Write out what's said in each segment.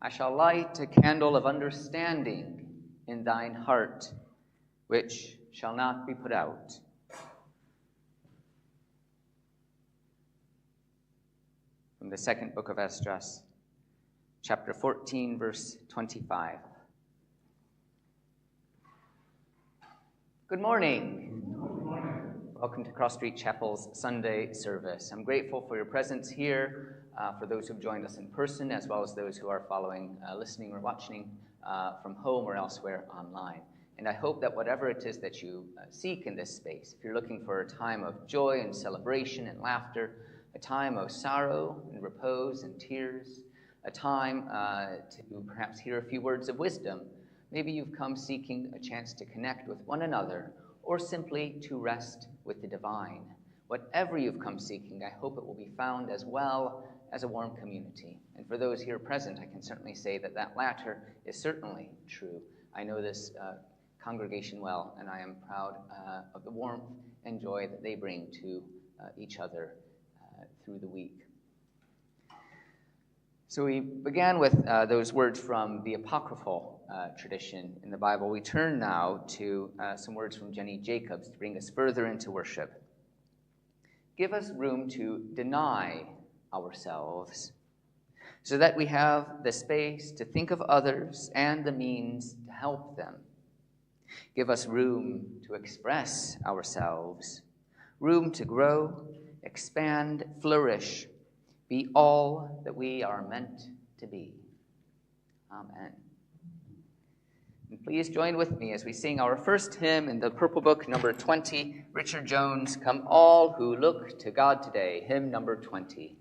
I shall light a candle of understanding in thine heart, which shall not be put out. From the second book of Esdras, chapter 14, verse 25. Good morning. Good morning. Welcome to Cross Street Chapel's Sunday service. I'm grateful for your presence here, for those who've joined us in person, as well as those who are following, listening or watching from home or elsewhere online. And I hope that whatever it is that you seek in this space, if you're looking for a time of joy and celebration and laughter, a time of sorrow and repose and tears, a time to perhaps hear a few words of wisdom, maybe you've come seeking a chance to connect with one another or simply to rest with the divine. Whatever you've come seeking, I hope it will be found as well as a warm community. And for those here present, I can certainly say that that latter is certainly true. I know this congregation well, and I am proud of the warmth and joy that they bring to each other through the week. So we began with those words from the apocryphal tradition in the Bible. We turn now to some words from Jenny Jacobs to bring us further into worship. Give us room to deny ourselves so that we have the space to think of others and the means to help them. Give us room to express ourselves, room to grow, expand, flourish, be all that we are meant to be. Amen. And please join with me as we sing our first hymn in the Purple Book, number 20, Richard Jones, Come All Who Look to God Today, hymn number 20.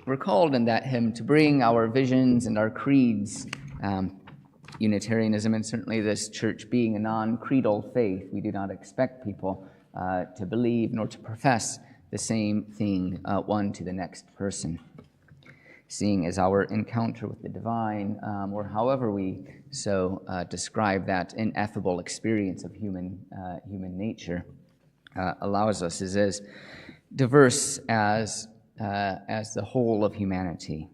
We're called in that hymn to bring our visions and our creeds, Unitarianism, and certainly this church being a non-creedal faith. We do not expect people to believe nor to profess the same thing one to the next person. Seeing as our encounter with the divine, or however we so describe that ineffable experience of human nature, allows us is as diverse as the whole of humanity.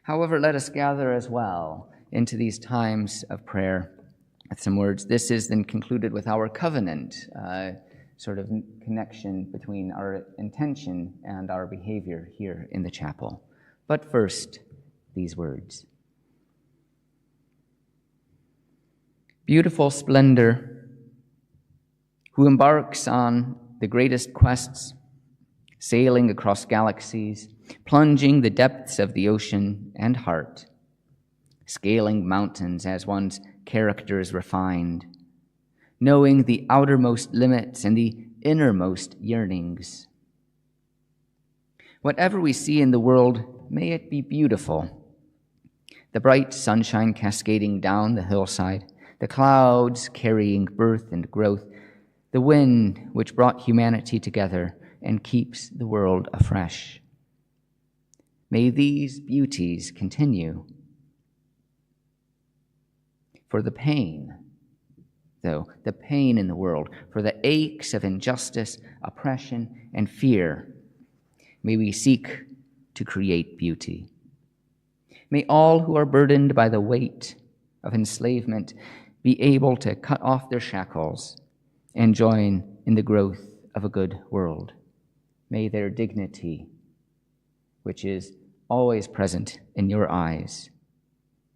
However, let us gather as well into these times of prayer with some words. This is then concluded with our covenant, sort of connection between our intention and our behavior here in the chapel. But first, these words. Beautiful splendor, who embarks on the greatest quests, sailing across galaxies, plunging the depths of the ocean and heart, scaling mountains as one's character is refined, knowing the outermost limits and the innermost yearnings. Whatever we see in the world, may it be beautiful. The bright sunshine cascading down the hillside, the clouds carrying birth and growth, the wind which brought humanity together and keeps the world afresh. May these beauties continue. For the pain, though, the pain in the world, for the aches of injustice, oppression, and fear, may we seek to create beauty. May all who are burdened by the weight of enslavement be able to cut off their shackles and join in the growth of a good world. May their dignity, which is always present in your eyes,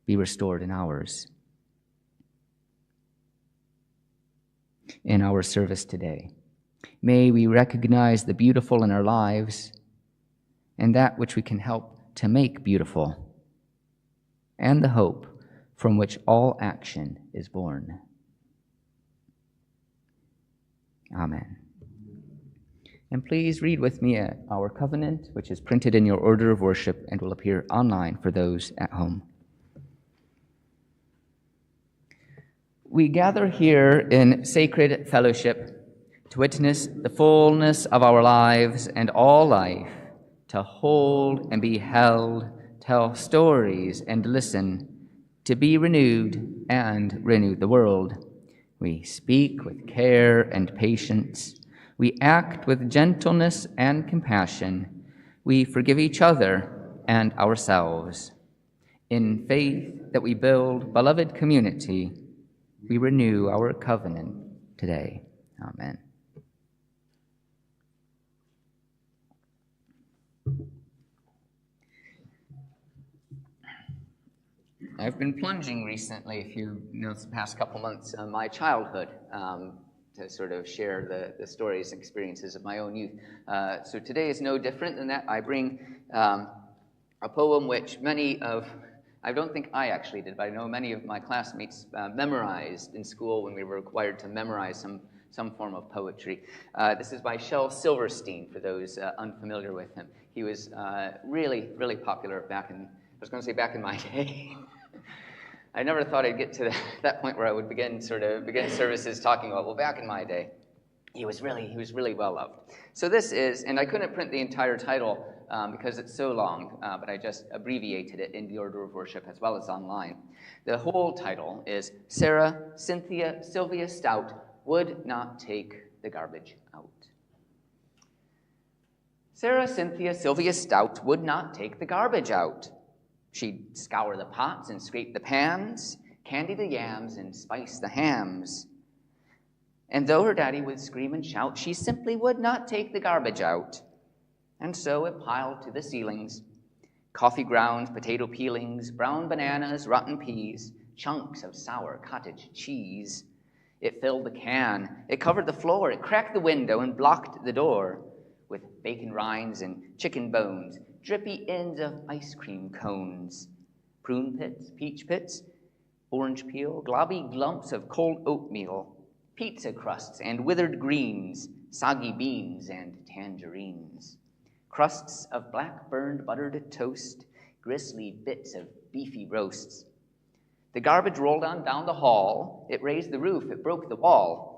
be restored in ours. In our service today, may we recognize the beautiful in our lives and that which we can help to make beautiful, and the hope from which all action is born. Amen. And please read with me our covenant, which is printed in your order of worship and will appear online for those at home. We gather here in sacred fellowship to witness the fullness of our lives and all life, to hold and be held, tell stories and listen, to be renewed and renew the world. We speak with care and patience. We act with gentleness and compassion. We forgive each other and ourselves. In faith that we build beloved community, we renew our covenant today. Amen. I've been plunging recently, if you know, the past couple months, my childhood, to sort of share the stories and experiences of my own youth. So today is no different than that. I bring a poem which I don't think I actually did, but I know many of my classmates memorized in school when we were required to memorize some form of poetry. This is by Shel Silverstein, for those unfamiliar with him. He was really, really popular back in my day. I never thought I'd get to that point where I would begin services talking about, well, back in my day. He was really well loved. So this is, and I couldn't print the entire title because it's so long, but I just abbreviated it in the order of worship as well as online. The whole title is Sarah Cynthia Sylvia Stout Would Not Take the Garbage Out. Sarah Cynthia Sylvia Stout would not take the garbage out. She'd scour the pots and scrape the pans, candy the yams and spice the hams. And though her daddy would scream and shout, she simply would not take the garbage out. And so it piled to the ceilings. Coffee grounds, potato peelings, brown bananas, rotten peas, chunks of sour cottage cheese. It filled the can, it covered the floor, it cracked the window and blocked the door with bacon rinds and chicken bones, drippy ends of ice cream cones, prune pits, peach pits, orange peel, globby glumps of cold oatmeal, pizza crusts and withered greens, soggy beans and tangerines, crusts of black burned buttered toast, gristly bits of beefy roasts. The garbage rolled on down the hall. It raised the roof, it broke the wall.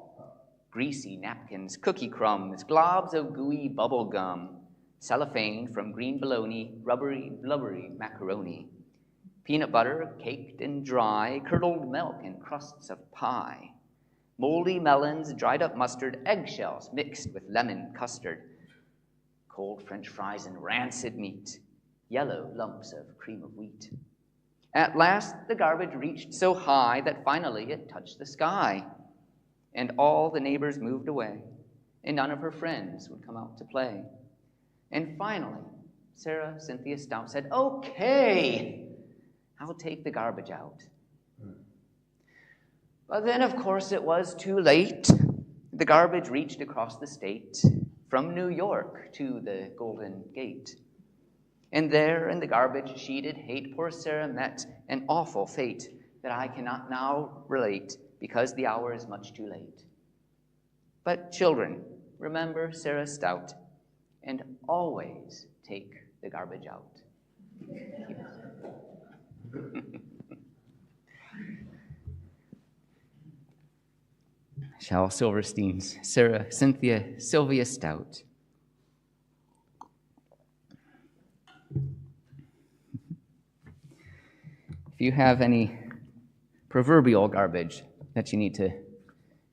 Greasy napkins, cookie crumbs, globs of gooey bubble gum, cellophane from green bologna, rubbery, blubbery macaroni, peanut butter caked and dry, curdled milk and crusts of pie, moldy melons, dried up mustard, eggshells mixed with lemon custard, cold French fries and rancid meat, yellow lumps of cream of wheat. At last, the garbage reached so high that finally it touched the sky, and all the neighbors moved away, and none of her friends would come out to play. And finally, Sarah Cynthia Stout said, "Okay, I'll take the garbage out." But then, of course, it was too late. The garbage reached across the state, from New York to the Golden Gate. And there in the garbage sheeted hate poor Sarah met an awful fate that I cannot now relate because the hour is much too late. But children, remember Sarah Stout and always take the garbage out. Shall Silverstein's Sarah Cynthia Sylvia Stout. If you have any proverbial garbage that you need to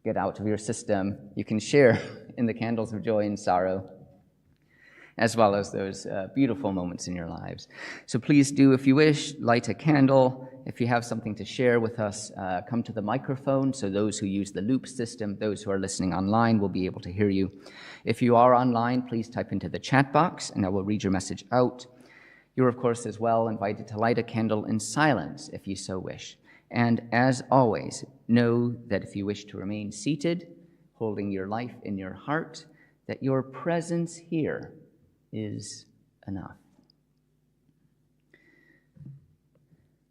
get out of your system, you can share in the candles of joy and sorrow, as well as those beautiful moments in your lives. So please do, if you wish, light a candle. If you have something to share with us, come to the microphone, so those who use the loop system, those who are listening online, will be able to hear you. If you are online, please type into the chat box, and I will read your message out. You're, of course, as well invited to light a candle in silence, if you so wish. And as always, know that if you wish to remain seated, holding your life in your heart, that your presence here is enough.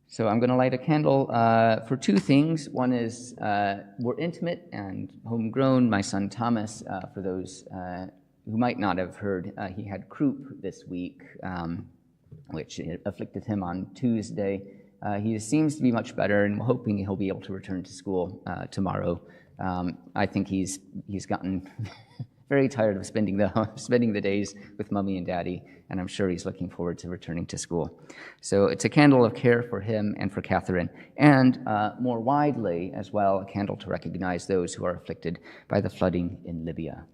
So I'm going to light a candle for two things. One is we're intimate and homegrown. My son Thomas, for those who might not have heard, he had croup this week, which afflicted him on Tuesday. He seems to be much better, and we're hoping he'll be able to return to school tomorrow. I think he's gotten very tired of spending the days with Mommy and Daddy, and I'm sure he's looking forward to returning to school. So it's a candle of care for him and for Catherine, and more widely as well, a candle to recognize those who are afflicted by the flooding in Libya.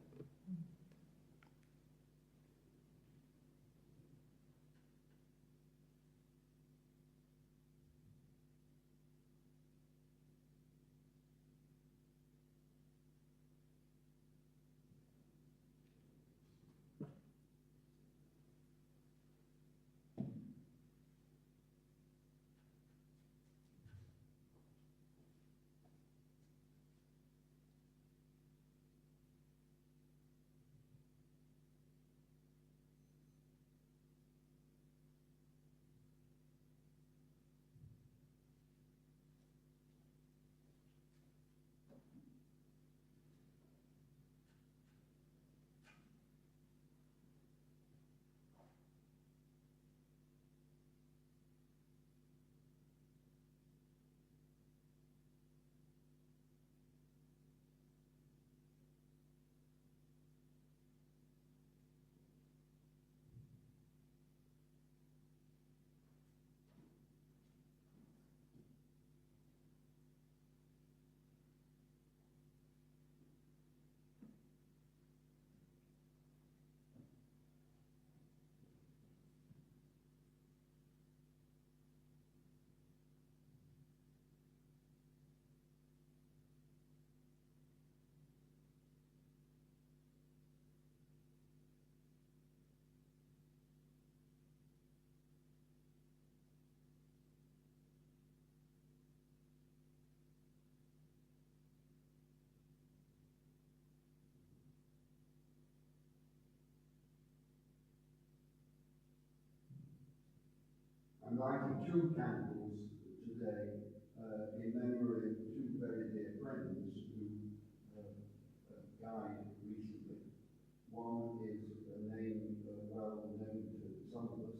I'm lighting two candles today in memory of two very dear friends who died recently. One is a name well known to some of us,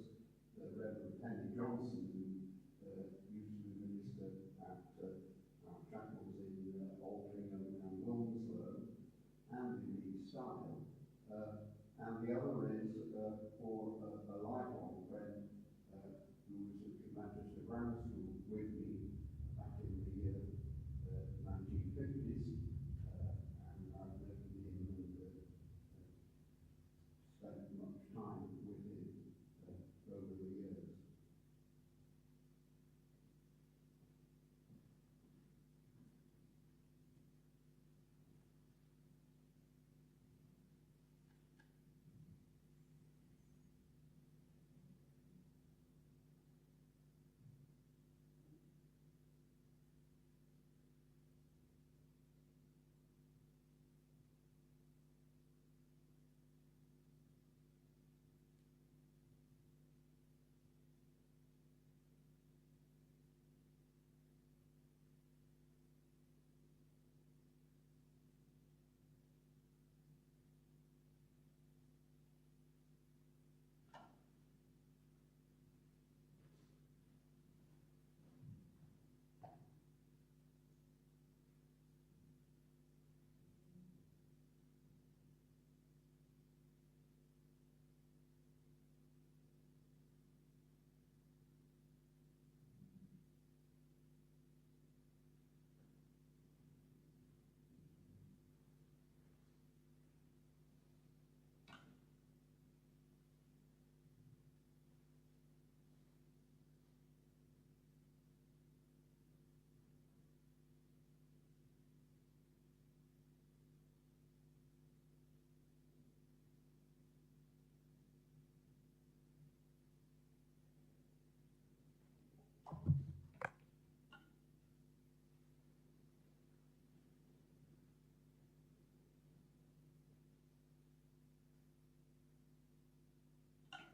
the Rev'd Penny Johnson, who used to be minister at our chapels in Altrincham and Wilmslow, and indeed Style. And the other is for a lifelong friend who was at Manchester Grammar School with me back in the 1950s, and I've known him and spent much time with him over the years.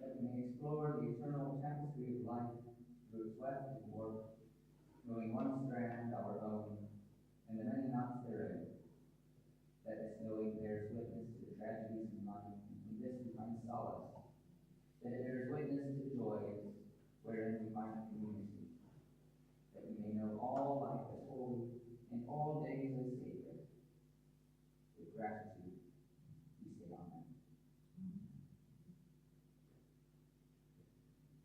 that we may explore the eternal tapestry of life through its weft and warp, knowing one strand our own, and the many knots therein. That this knowing bears witness to the tragedies of life, and from this we find solace. That it bears witness to joys wherein we find community. That we may know all life as holy and all days as sacred. With gratitude, we say amen.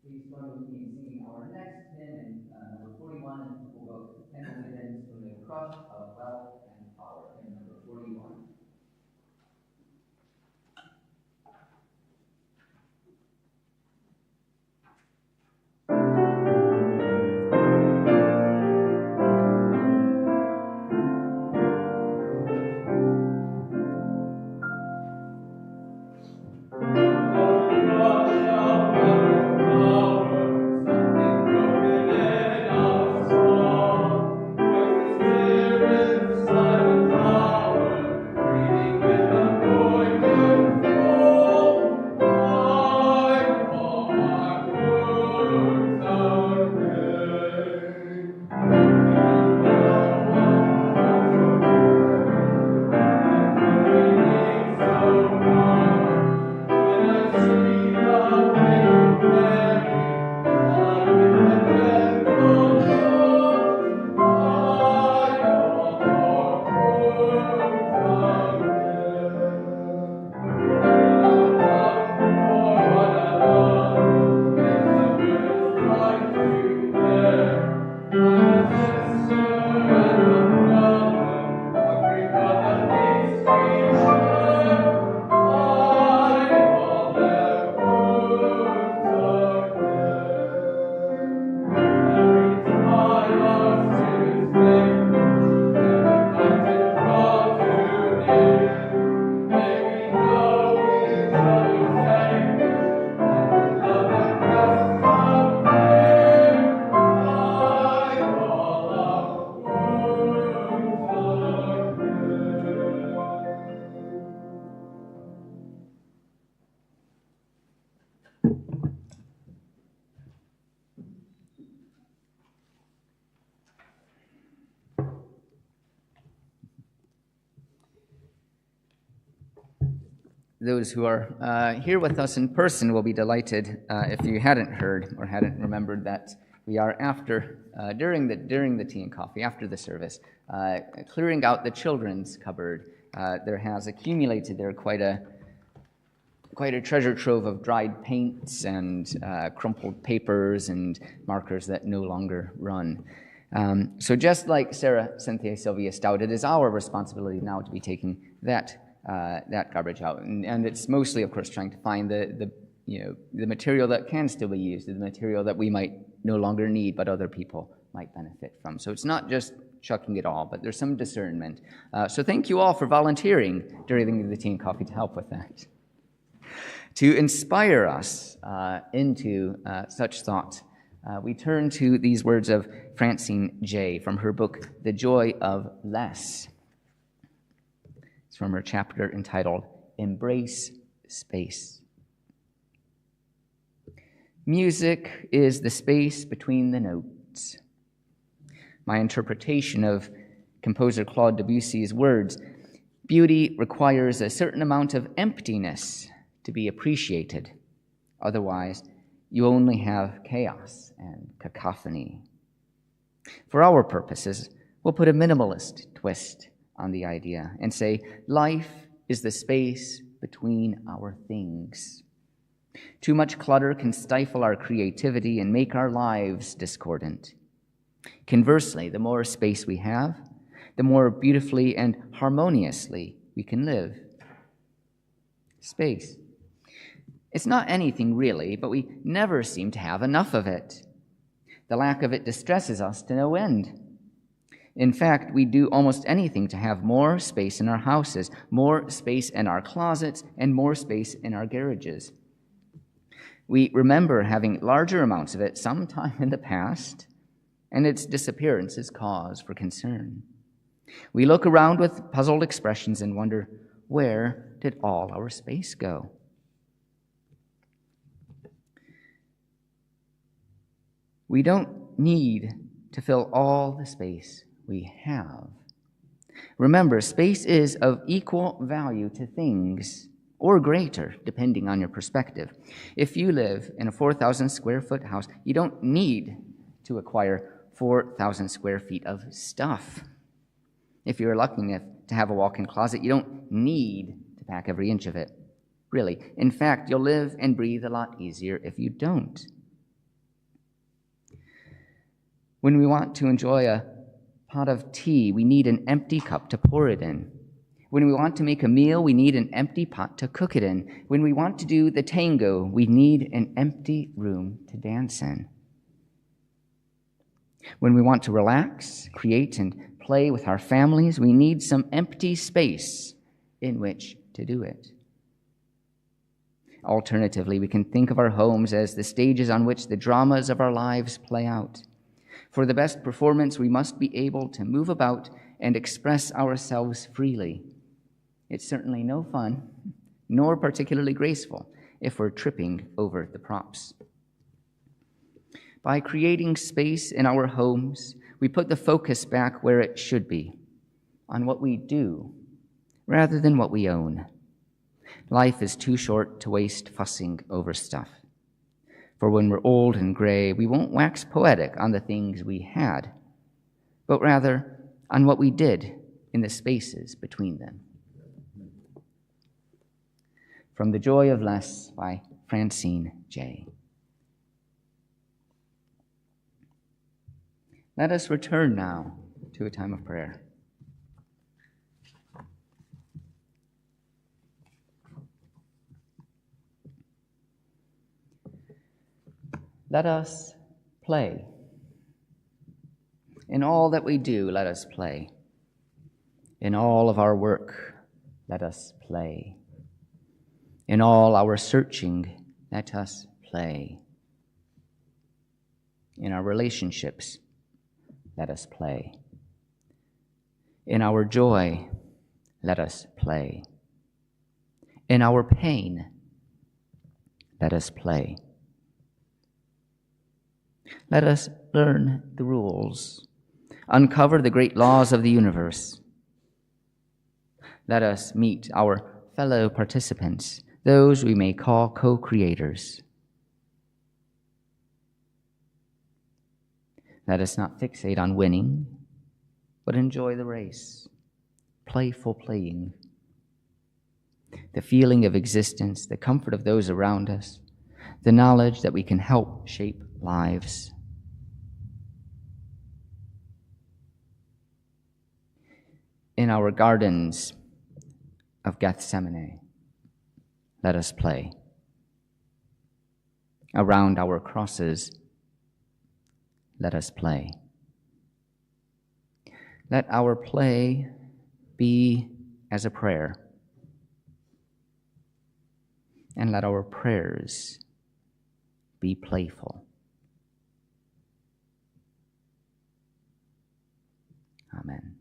Please join with me in singing our next hymn, number 41, and we'll go to 10 hymns from the Crush of Wealth and Power, hymn number 41. Those who are here with us in person will be delighted if you hadn't heard or hadn't remembered that we are during the tea and coffee, after the service, clearing out the children's cupboard. There has accumulated there quite a treasure trove of dried paints and crumpled papers and markers that no longer run. So just like Sarah, Cynthia, Sylvia Stout, it is our responsibility now to be taking that garbage out, and it's mostly, of course, trying to find the material that can still be used, the material that we might no longer need, but other people might benefit from. So it's not just chucking it all, but there's some discernment. So thank you all for volunteering during the tea and coffee to help with that. To inspire us into such thought, we turn to these words of Francine J. from her book, The Joy of Less. It's from her chapter entitled, Embrace Space. Music is the space between the notes. My interpretation of composer Claude Debussy's words, beauty requires a certain amount of emptiness to be appreciated. Otherwise, you only have chaos and cacophony. For our purposes, we'll put a minimalist twist on the idea and say, life is the space between our things. Too much clutter can stifle our creativity and make our lives discordant. Conversely, the more space we have, the more beautifully and harmoniously we can live. Space. It's not anything really, but we never seem to have enough of it. The lack of it distresses us to no end. In fact, we do almost anything to have more space in our houses, more space in our closets, and more space in our garages. We remember having larger amounts of it sometime in the past, and its disappearance is cause for concern. We look around with puzzled expressions and wonder, where did all our space go? We don't need to fill all the space we have. Remember, space is of equal value to things, or greater, depending on your perspective. If you live in a 4,000 square foot house, you don't need to acquire 4,000 square feet of stuff. If you're lucky enough to have a walk-in closet, you don't need to pack every inch of it. Really. In fact, you'll live and breathe a lot easier if you don't. When we want to enjoy a pot of tea, we need an empty cup to pour it in. When we want to make a meal, we need an empty pot to cook it in. When we want to do the tango, we need an empty room to dance in. When we want to relax, create, and play with our families, we need some empty space in which to do it. Alternatively, we can think of our homes as the stages on which the dramas of our lives play out. For the best performance, we must be able to move about and express ourselves freely. It's certainly no fun, nor particularly graceful, if we're tripping over the props. By creating space in our homes, we put the focus back where it should be, on what we do, rather than what we own. Life is too short to waste fussing over stuff. For when we're old and gray, we won't wax poetic on the things we had, but rather on what we did in the spaces between them. From The Joy of Less by Francine J. Let us return now to a time of prayer. Let us play. In all that we do, let us play. In all of our work, let us play. In all our searching, let us play. In our relationships, let us play. In our joy, let us play. In our pain, let us play. Let us learn the rules, uncover the great laws of the universe. Let us meet our fellow participants, those we may call co-creators. Let us not fixate on winning, but enjoy the race, playful playing. The feeling of existence, the comfort of those around us, the knowledge that we can help shape lives. In our gardens of Gethsemane, let us play. Around our crosses, let us play. Let our play be as a prayer, and let our prayers be playful. Amen.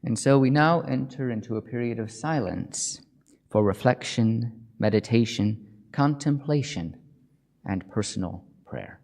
And so we now enter into a period of silence for reflection, meditation, contemplation, and personal prayer.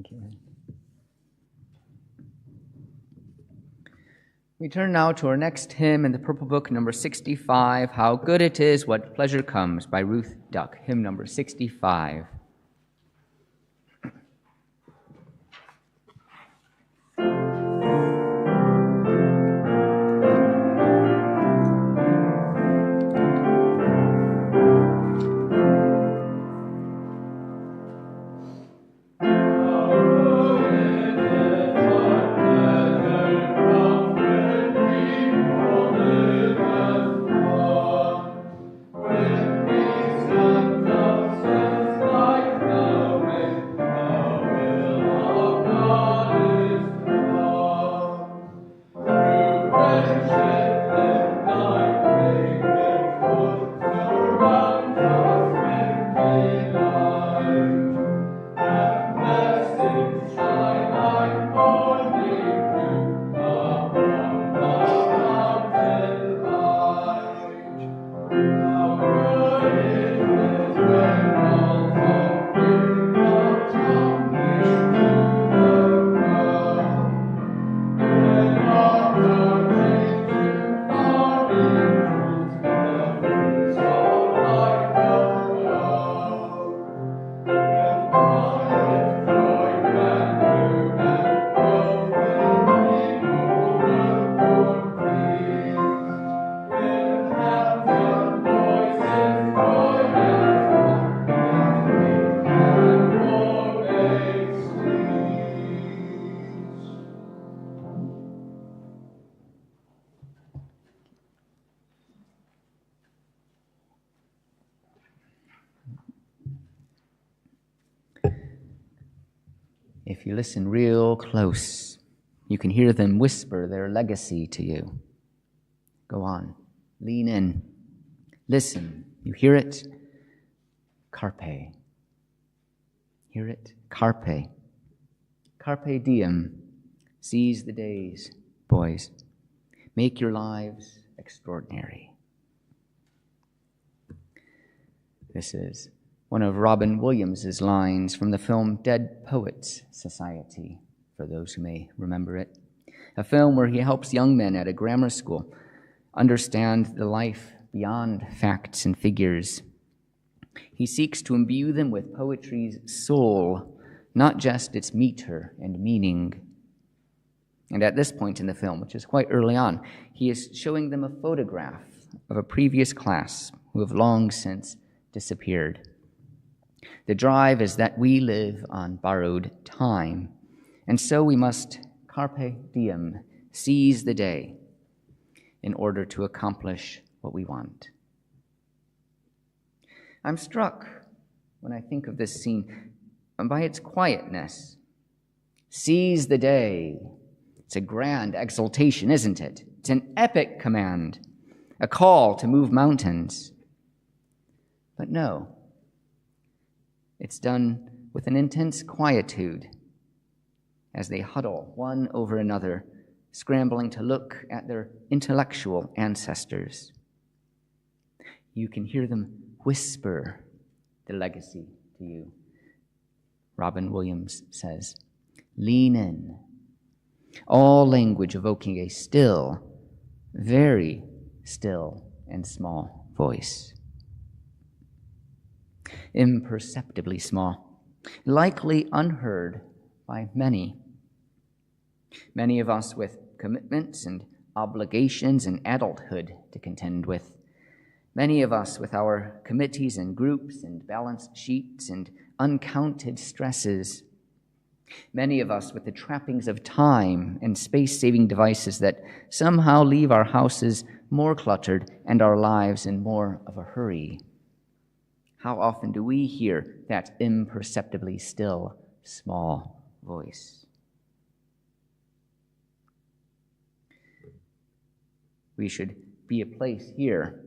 Thank you. We turn now to our next hymn in the Purple Book, number 65, How Good It Is, What Pleasure Comes, by Ruth Duck, hymn number 65. If you listen real close, you can hear them whisper their legacy to you. Go on, lean in, listen. You hear it? Carpe. Hear it? Carpe. Carpe diem. Seize the days, boys. Make your lives extraordinary. This is one of Robin Williams' lines from the film Dead Poets Society, for those who may remember it. A film where he helps young men at a grammar school understand the life beyond facts and figures. He seeks to imbue them with poetry's soul, not just its meter and meaning. And at this point in the film, which is quite early on, he is showing them a photograph of a previous class who have long since disappeared. The drive is that we live on borrowed time, and so we must carpe diem, seize the day, in order to accomplish what we want. I'm struck when I think of this scene by its quietness. Seize the day. It's a grand exaltation, isn't it? It's an epic command, a call to move mountains. But no, it's done with an intense quietude as they huddle one over another, scrambling to look at their intellectual ancestors. You can hear them whisper the legacy to you. Robin Williams says, lean in. All language evoking a still, very still and small voice. Imperceptibly small, likely unheard by many. Many of us with commitments and obligations and adulthood to contend with. Many of us with our committees and groups and balance sheets and uncounted stresses. Many of us with the trappings of time and space-saving devices that somehow leave our houses more cluttered and our lives in more of a hurry. How often do we hear that imperceptibly still, small voice? We should be a place here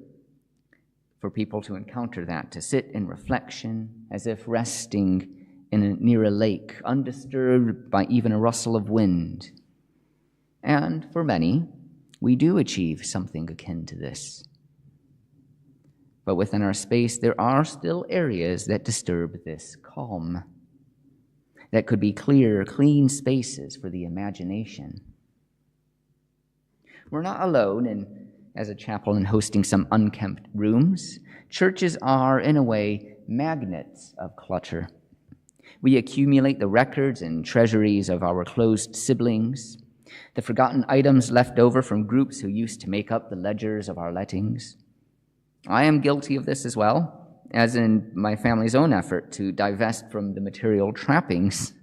for people to encounter that, to sit in reflection as if resting near a lake, undisturbed by even a rustle of wind. And for many, we do achieve something akin to this. But within our space, there are still areas that disturb this calm. that could be clear, clean spaces for the imagination. We're not alone as a chapel in hosting some unkempt rooms. Churches are, in a way, magnets of clutter. We accumulate the records and treasuries of our closed siblings, the forgotten items left over from groups who used to make up the ledgers of our lettings. I am guilty of this as well, as in my family's own effort to divest from the material trappings.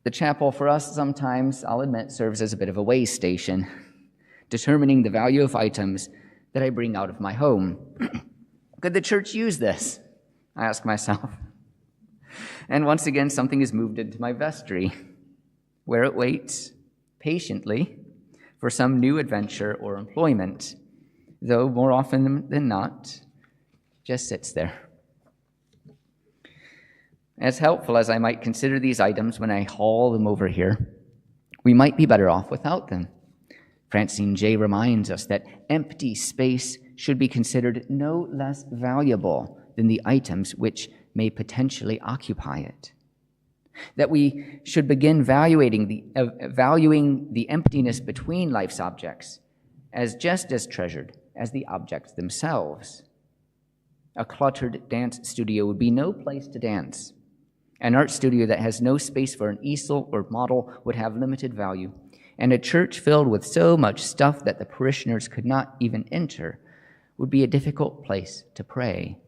The chapel for us sometimes, I'll admit, serves as a bit of a weigh station, determining the value of items that I bring out of my home. Could the church use this? I ask myself. And once again, something is moved into my vestry, where it waits patiently for some new adventure or employment, though more often than not, just sits there. As helpful as I might consider these items when I haul them over here, we might be better off without them. Francine J. reminds us that empty space should be considered no less valuable than the items which may potentially occupy it. That we should begin valuing the emptiness between life's objects as just as treasured as the objects themselves. A cluttered dance studio would be no place to dance. An art studio that has no space for an easel or model would have limited value. And a church filled with so much stuff that the parishioners could not even enter would be a difficult place to pray.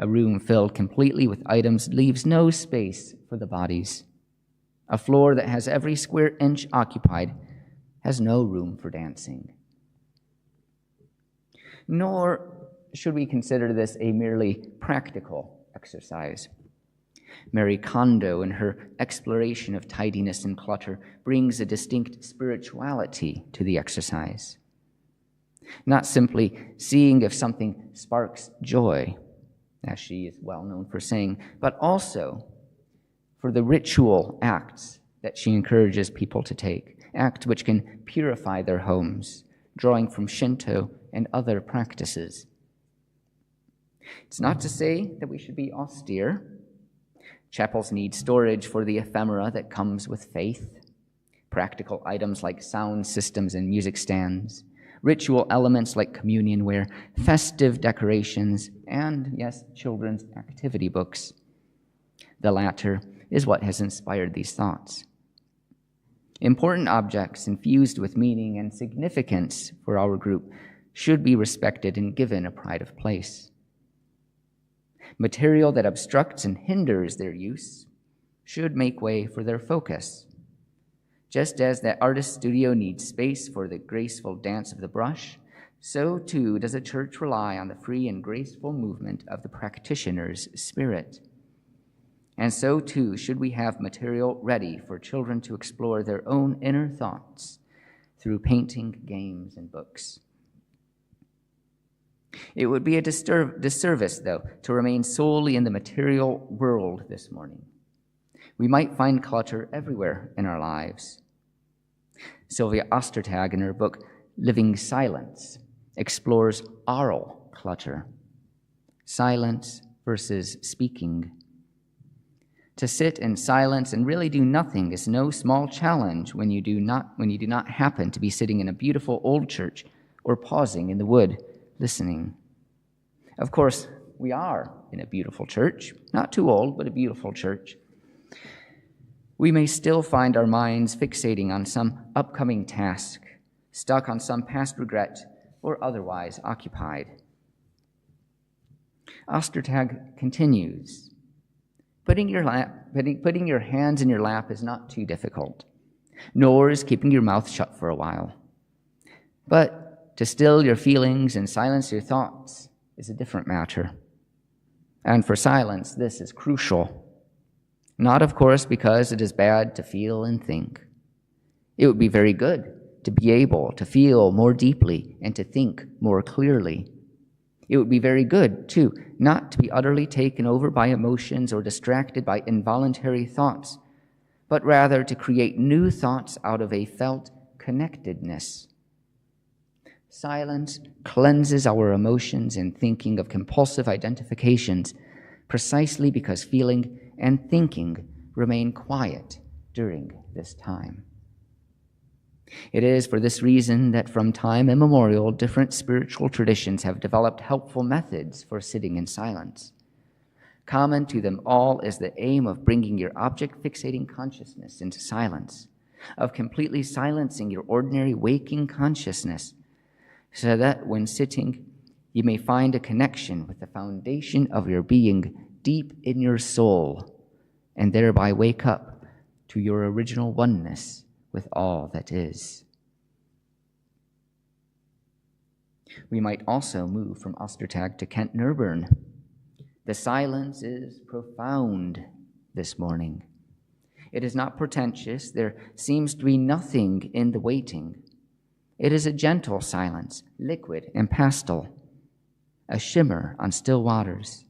A room filled completely with items leaves no space for the bodies. A floor that has every square inch occupied has no room for dancing. Nor should we consider this a merely practical exercise. Mary Kondo, in her exploration of tidiness and clutter, brings a distinct spirituality to the exercise. Not simply seeing if something sparks joy, as she is well known for saying, but also for the ritual acts that she encourages people to take, acts which can purify their homes, drawing from Shinto and other practices. It's not to say that we should be austere. Chapels need storage for the ephemera that comes with faith, practical items like sound systems and music stands, ritual elements like communion ware, festive decorations, and, yes, children's activity books. The latter is what has inspired these thoughts. Important objects infused with meaning and significance for our group should be respected and given a pride of place. Material that obstructs and hinders their use should make way for their focus. Just as that artist studio needs space for the graceful dance of the brush, so too does a church rely on the free and graceful movement of the practitioner's spirit. And so too should we have material ready for children to explore their own inner thoughts through painting, games, and books. It would be a disservice, though, to remain solely in the material world this morning. We might find clutter everywhere in our lives. Sylvia Ostertag, in her book Living Silence, explores aural clutter, silence versus speaking. To sit in silence and really do nothing is no small challenge when you do not happen to be sitting in a beautiful old church or pausing in the wood listening. Of course, we are in a beautiful church, not too old, but a beautiful church. We may still find our minds fixating on some upcoming task, stuck on some past regret, or otherwise occupied. Ostertag continues, putting your hands in your lap is not too difficult, nor is keeping your mouth shut for a while. But to still your feelings and silence your thoughts is a different matter. And for silence, this is crucial. Not, of course, because it is bad to feel and think. It would be very good to be able to feel more deeply and to think more clearly. It would be very good, too, not to be utterly taken over by emotions or distracted by involuntary thoughts, but rather to create new thoughts out of a felt connectedness. Silence cleanses our emotions and thinking of compulsive identifications precisely because feeling and thinking remain quiet during this time. It is for this reason that from time immemorial, different spiritual traditions have developed helpful methods for sitting in silence. Common to them all is the aim of bringing your object-fixating consciousness into silence, of completely silencing your ordinary waking consciousness, so that when sitting, you may find a connection with the foundation of your being deep in your soul, and thereby wake up to your original oneness with all that is. We might also move from Ostertag to Kent Nurburn. The silence is profound this morning. It is not pretentious. There seems to be nothing in the waiting. It is a gentle silence, liquid and pastel, a shimmer on still waters.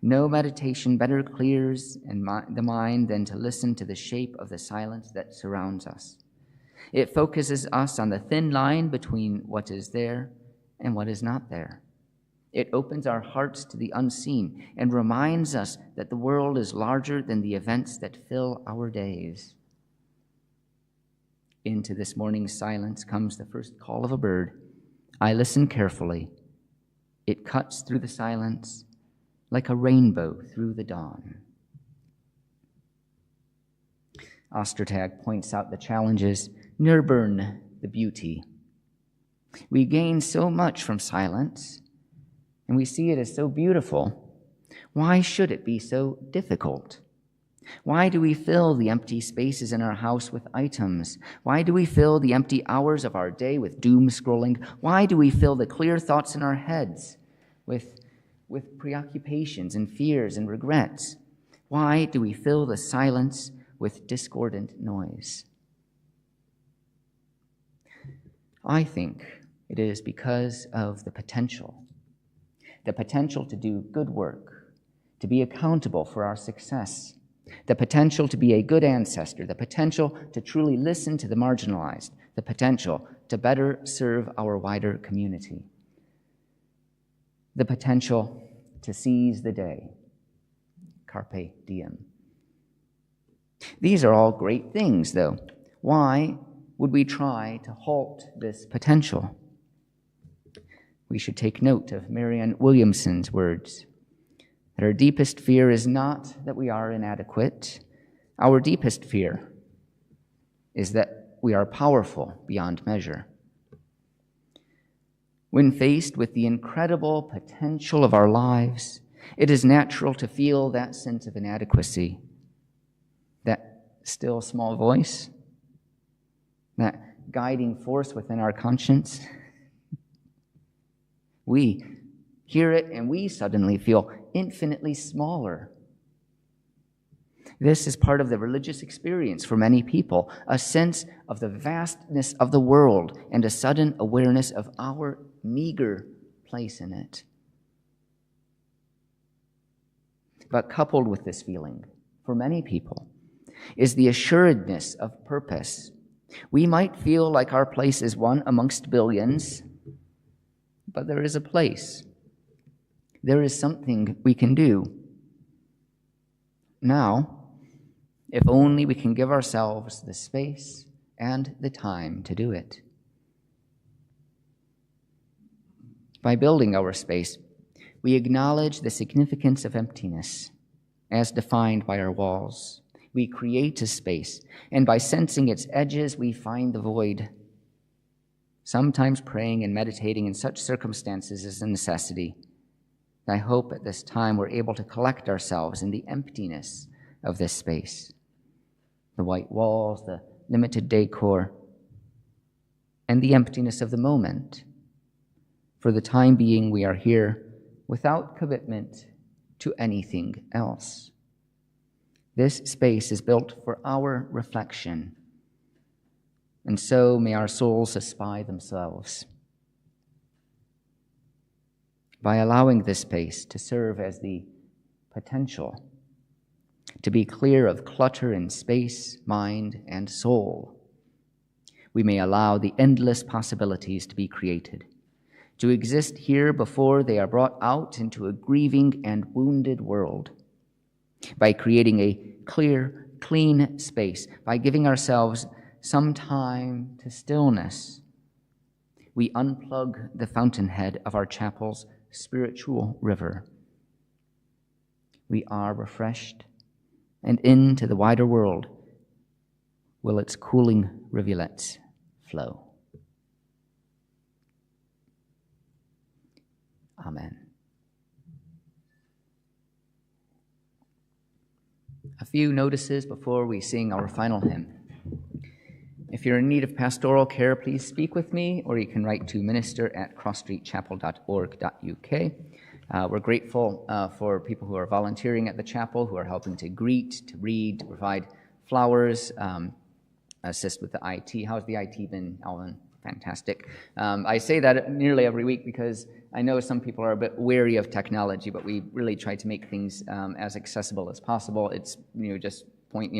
No meditation better clears the mind than to listen to the shape of the silence that surrounds us. It focuses us on the thin line between what is there and what is not there. It opens our hearts to the unseen and reminds us that the world is larger than the events that fill our days. Into this morning's silence comes the first call of a bird. I listen carefully. It cuts through the silence like a rainbow through the dawn. Ostertag points out the challenges, Nurburn the beauty. We gain so much from silence, and we see it as so beautiful. Why should it be so difficult? Why do we fill the empty spaces in our house with items? Why do we fill the empty hours of our day with doom scrolling? Why do we fill the clear thoughts in our heads with preoccupations and fears and regrets? Why do we fill the silence with discordant noise? I think it is because of the potential to do good work, to be accountable for our success, the potential to be a good ancestor, the potential to truly listen to the marginalized, the potential to better serve our wider community, the potential to seize the day, carpe diem. These are all great things, though. Why would we try to halt this potential? We should take note of Marianne Williamson's words, that our deepest fear is not that we are inadequate. Our deepest fear is that we are powerful beyond measure. When faced with the incredible potential of our lives, it is natural to feel that sense of inadequacy, that still small voice, that guiding force within our conscience. We hear it and we suddenly feel infinitely smaller. This is part of the religious experience for many people, a sense of the vastness of the world and a sudden awareness of our meager place in it. But coupled with this feeling, for many people, is the assuredness of purpose. We might feel like our place is one amongst billions, but there is a place. There is something we can do. Now, if only we can give ourselves the space and the time to do it. By building our space, we acknowledge the significance of emptiness as defined by our walls. We create a space, and by sensing its edges, we find the void. Sometimes praying and meditating in such circumstances is a necessity. I hope at this time we're able to collect ourselves in the emptiness of this space. The white walls, the limited decor, and the emptiness of the moment. For the time being, we are here without commitment to anything else. This space is built for our reflection, and so may our souls espy themselves. By allowing this space to serve as the potential to be clear of clutter in space, mind, and soul, we may allow the endless possibilities to be created, to exist here before they are brought out into a grieving and wounded world. by creating a clear, clean space, by giving ourselves some time to stillness. We unplug the fountainhead of our chapel's spiritual river. We are refreshed, and into the wider world will its cooling rivulets flow. Amen. A few notices before we sing our final hymn. If you're in need of pastoral care, please speak with me, or you can write to minister@crossstreetchapel.org.uk. We're grateful for people who are volunteering at the chapel, who are helping to greet, to read, to provide flowers, assist with the IT. How's the IT been, Alvin? Fantastic. I say that nearly every week because I know some people are a bit wary of technology, but we really try to make things as accessible as possible. It's, just point,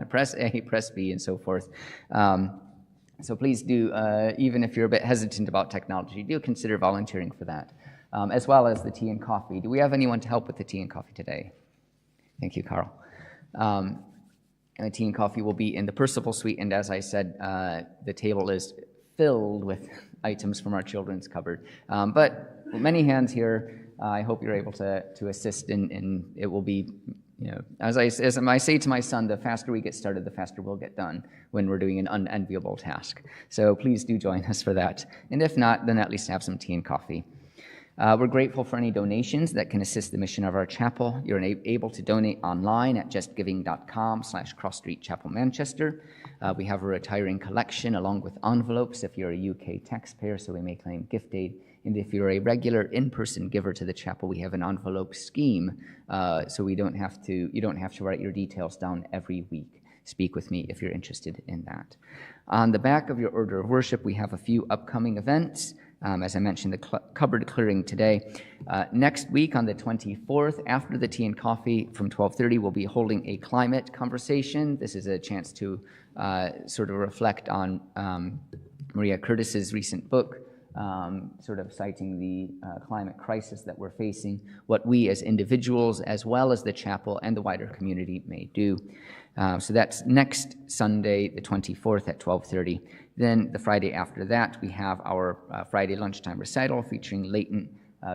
press A, press B, and so forth. So please do, even if you're a bit hesitant about technology, do consider volunteering for that, as well as the tea and coffee. Do we have anyone to help with the tea and coffee today? Thank you, Carl. And the tea and coffee will be in the Percival Suite, and as I said, the table is filled with items from our children's cupboard. But many hands here, I hope you're able to assist, and it will be, as I say to my son, the faster we get started, the faster we'll get done when we're doing an unenviable task. So please do join us for that. And if not, then at least have some tea and coffee. We're grateful for any donations that can assist the mission of our chapel. You're able to donate online at justgiving.com/crossstreetchapelmanchester. We have a retiring collection along with envelopes if you're a UK taxpayer, so we may claim gift aid. And if you're a regular in-person giver to the chapel, we have an envelope scheme, so you don't have to write your details down every week. Speak with me if you're interested in that. On the back of your order of worship, we have a few upcoming events. As I mentioned, the cupboard clearing today. Next week on the 24th, after the tea and coffee from 12:30, we'll be holding a climate conversation. This is a chance to sort of reflect on Maria Curtis's recent book, sort of citing the climate crisis that we're facing, what we as individuals, as well as the chapel and the wider community may do. So that's next Sunday, the 24th at 12:30. Then the Friday after that, we have our Friday lunchtime recital featuring Latent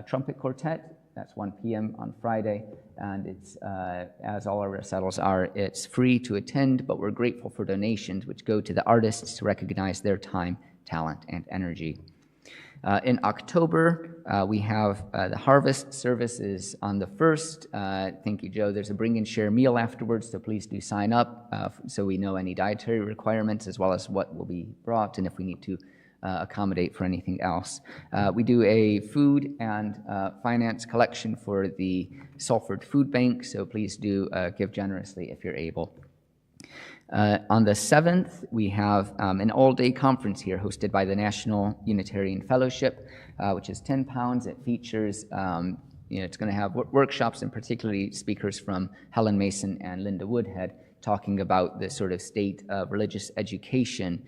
Trumpet Quartet. That's 1 p.m. on Friday, and it's, as all our recitals are, it's free to attend, but we're grateful for donations which go to the artists to recognize their time, talent, and energy. In October, we have the harvest services on the 1st. Thank you, Joe. There's a bring and share meal afterwards, so please do sign up so we know any dietary requirements as well as what will be brought and if we need to accommodate for anything else. We do a food and finance collection for the Salford Food Bank, so please do give generously if you're able. On the 7th, we have an all-day conference here hosted by the National Unitarian Fellowship, which is £10. It features, it's going to have workshops and particularly speakers from Helen Mason and Linda Woodhead talking about the sort of state of religious education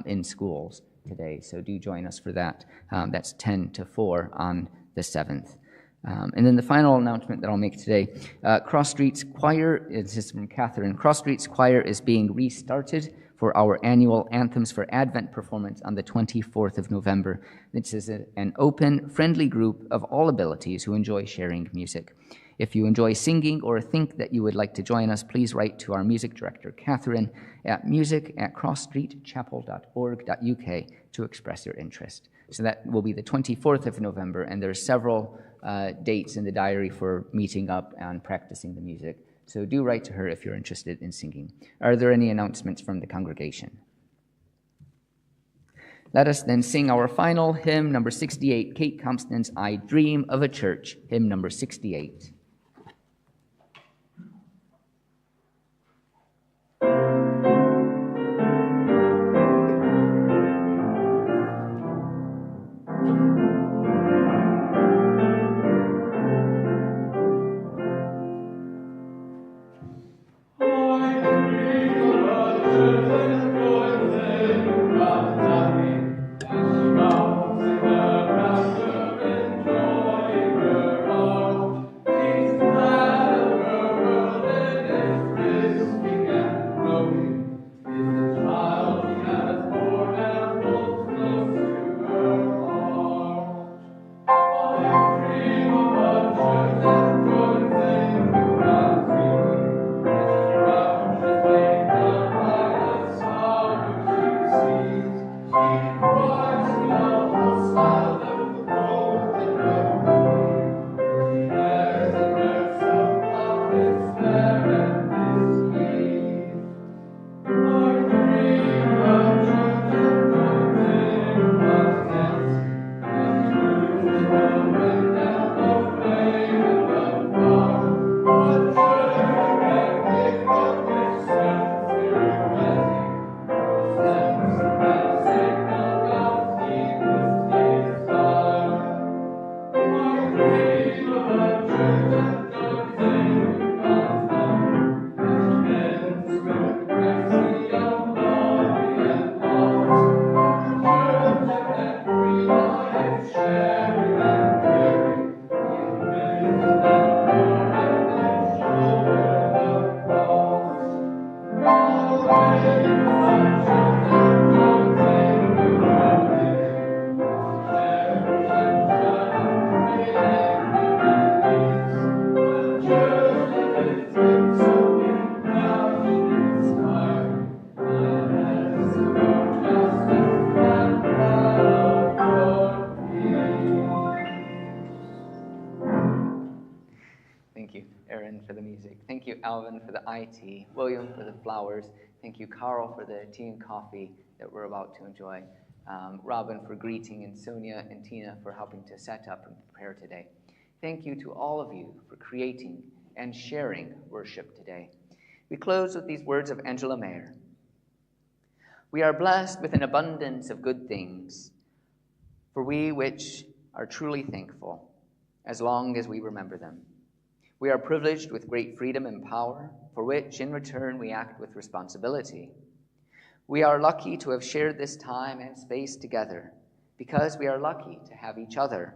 in schools today. So do join us for that. That's 10 to 4 on the 7th. And then the final announcement that I'll make today, Cross Street's Choir, this is from Catherine, Cross Street's Choir is being restarted for our annual Anthems for Advent performance on the 24th of November. This is an open, friendly group of all abilities who enjoy sharing music. If you enjoy singing or think that you would like to join us, please write to our music director, Catherine, at music@crossstreetchapel.org.uk to express your interest. So that will be the 24th of November, and there are several dates in the diary for meeting up and practicing the music. So do write to her if you're interested in singing. Are there any announcements from the congregation? Let us then sing our final hymn, number 68, Kate Compton's I Dream of a Church, hymn number 68. Thank Thank you, Aaron, for the music. Thank you, Alvin, for the IT. William, for the flowers. Thank you, Carl, for the tea and coffee that we're about to enjoy. Robin for greeting, and Sonia and Tina for helping to set up and prepare today. Thank you to all of you for creating and sharing worship today. We close with these words of Angela Mayer. We are blessed with an abundance of good things, for we which are truly thankful, as long as we remember them. We are privileged with great freedom and power, for which in return we act with responsibility. We are lucky to have shared this time and space together, because we are lucky to have each other.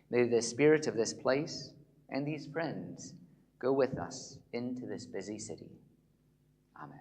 May the spirit of this place and these friends go with us into this busy city. Amen.